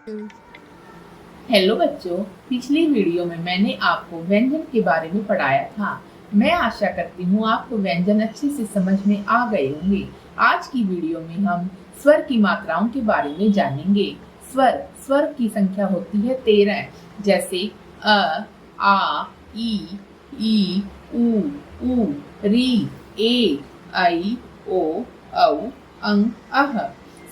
Hello बच्चों, पिछली video में मैंने आपको व्यंजन के बारे में पढ़ाया था। मैं आशा करती हूँ आपको व्यंजन अच्छे से समझ में आ गए होंगे। आज की वीडियो में हम स्वर की मात्राओं के बारे में जानेंगे। स्वर की संख्या होती है 13, जैसे अ, आ, ई, उ, री, ए, ऐ, ओ, औ, अं, अह।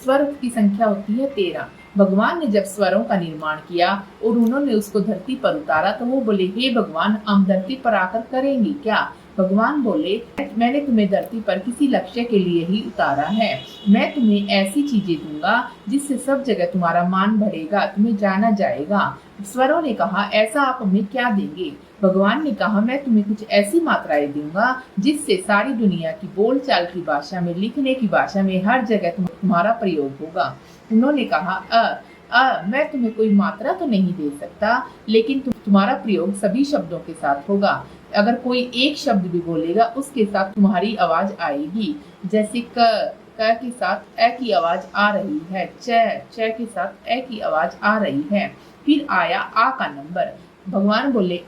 स्वर की संख्या होती है 13। भगवान ने जब स्वरों का निर्माण किया और उन्होंने उसको धरती पर उतारा तो वो बोले, हे भगवान, हम धरती पर आकर करेंगे क्या? भगवान बोले, मैंने तुम्हें धरती पर किसी लक्ष्य के लिए ही उतारा है। मैं तुम्हें ऐसी चीजें दूंगा जिससे सब जगह तुम्हारा मान बढ़ेगा, तुम्हें जाना जाएगा। स्वरों ने कहा, ऐसा आप हमें क्या देंगे? भगवान ने कहा, मैं तुम्हें कुछ ऐसी मात्राएं दूंगा जिससे सारी दुनिया की बोलचाल की भाषा में, लिखने की भाषा में हर जगह तुम्हारा प्रयोग होगा। उन्होंने कहा, मैं तुम्हें कोई मात्रा तो नहीं दे सकता, लेकिन तुम्हारा प्रयोग सभी शब्दों के साथ होगा। अगर कोई एक शब्द भी बोलेगा उसके साथ तुम्हारी आवाज आएगी। जैसे क के साथ ए की आवाज आ रही है, च के साथ ए की आवाज आ रही है। फिर आया आ का नंबर। भगवान बोले,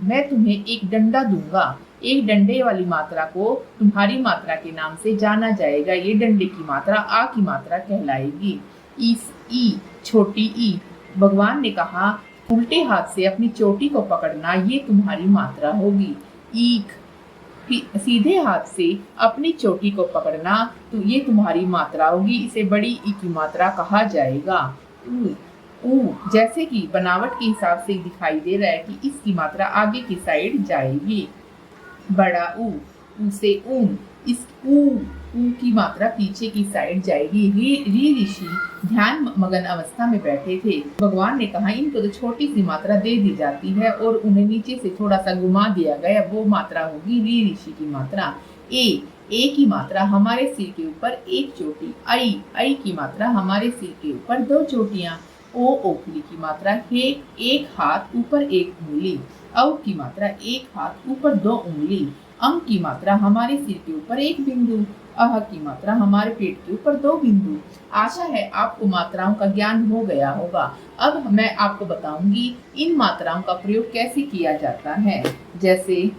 मैं तुम्हें एक डंडा दूंगा। एक डंडे वाली मात्रा को तुम्हारी मात्रा के नाम से जाना जाएगा। ये डंडे की मात्रा आ की मात्रा कहलाएगी। ई, छोटी ई। भगवान ने कहा, उल्टे हाथ से अपनी चोटी को पकड़ना, ये तुम्हारी मात्रा होगी। ईख, सीधे हाथ से अपनी चोटी को पकड़ना, तो ये तुम्हारी मात्रा होगी। इसे बड़ी ई की मात्रा कहा जाएगा। ऊ, जैसे कि बनावट के हिसाब से दिखाई दे रहा है कि इसकी मात्रा आगे की साइड जाएगी। बड़ा ऊ से ऊन, इस ऊ की मात्रा पीछे की साइड जाएगी। री ऋषि ध्यान मगन अवस्था में बैठे थे। भगवान ने कहा, इनको तो छोटी सी मात्रा दे दी जाती है और उन्हें नीचे से थोड़ा सा घुमा दिया गया, वो मात्रा होगी री ऋषि की मात्रा। ए की मात्रा हमारे सिर के ऊपर एक चोटी। आई की मात्रा हमारे सिर के ऊपर दो चोटियां। ओ ओखली की मात्रा है एक हाथ ऊपर एक उंगली। औ की मात्रा एक हाथ ऊपर दो उंगली। अंग की मात्रा हमारे सिर के ऊपर एक बिंदु। अह की मात्रा हमारे पेट के ऊपर दो बिंदु। आशा है आपको मात्राओं का ज्ञान हो गया होगा। अब मैं आपको बताऊंगी इन मात्राओं का प्रयोग कैसे किया जाता है। जैसे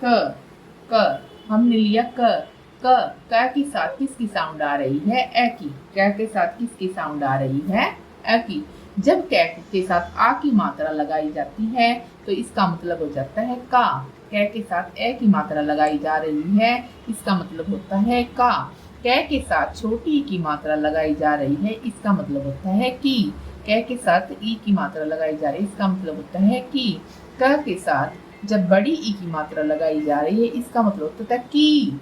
क हमने लिया क के साथ किसकी साउंड आ रही है? ए की। क के साथ किसकी साउंड आ रही है? ए की। जब क के साथ आ की मात्रा लगाई जाती है तो इसका मतलब हो जाता है का। क के साथ ए की मात्रा लगाई जा रही है, इसका मतलब होता है का। क के साथ छोटी ई की मात्रा लगाई जा रही है, इसका मतलब होता है की। क के साथ ई की मात्रा लगाई जा रही है, इसका मतलब होता है की। क के साथ जब बड़ी ई की मात्रा लगाई जा रही है, इसका मतलब होता है की।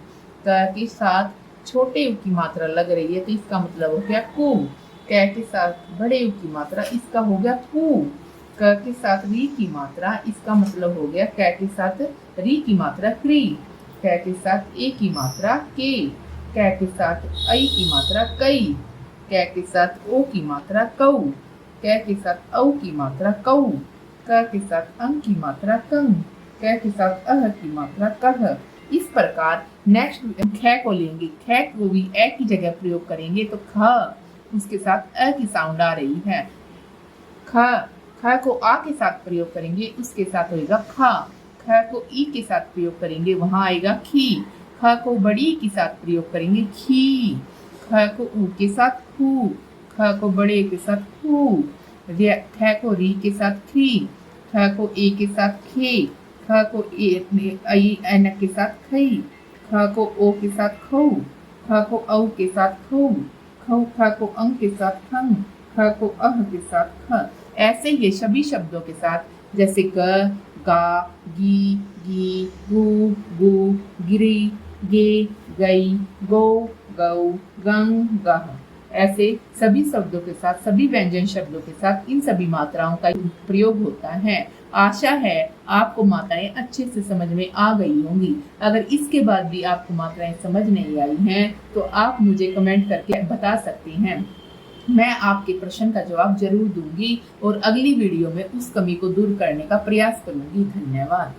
क के साथ छोटे उ की मात्रा लग रही है तो इसका मतलब हो गया कु। क के साथ बड़े उ की मात्रा, इसका हो गया कु। क के साथ री की मात्रा, इसका मतलब हो गया क के साथ री की मात्रा क्री। क के साथ ए की मात्रा के। क के साथ ऐ की मात्रा कई। क के साथ ओ की मात्रा कौ। क के साथ औ की मात्रा कौ। क के साथ अंग की मात्रा कंग। क के साथ अह की मात्रा कह। इस प्रकार नेक्स्ट ख को लेंगे, ख को भी ए की जगह प्रयोग करेंगे तो ख, उसके साथ अ की साउंड आ रही है। ख को आ के साथ प्रयोग करेंगे, उसके साथ होगा खा। ख को ई के साथ प्रयोग करेंगे, वहां आएगा खी। ख को बड़ी के साथ प्रयोग करेंगे, खी। ख को ऊ के साथ खू। ख को बड़े के साथ खू। ख को री के साथ खी। ख को ए के साथ खे। ख को ऐनक के साथ खई। ख को ओ के साथ खौ। ख को औ के साथ खौ। ख को अंग के साथ खंग। ख को अह के साथ ख। ऐसे ये सभी शब्दों के साथ, जैसे ग, गा, गी, गू, गु, गिरी, गे, गई, गो, गौ, गंग, गह, ऐसे सभी शब्दों के साथ, सभी व्यंजन शब्दों के साथ इन सभी मात्राओं का प्रयोग होता है। आशा है आपको मात्राएं अच्छे से समझ में आ गई होंगी। अगर इसके बाद भी आपको मात्राएं समझ नहीं आई हैं तो आप मुझे कमेंट करके बता सकते हैं। मैं आपके प्रश्न का जवाब जरूर दूंगी और अगली वीडियो में उस कमी को दूर करने का प्रयास करूंगी। धन्यवाद।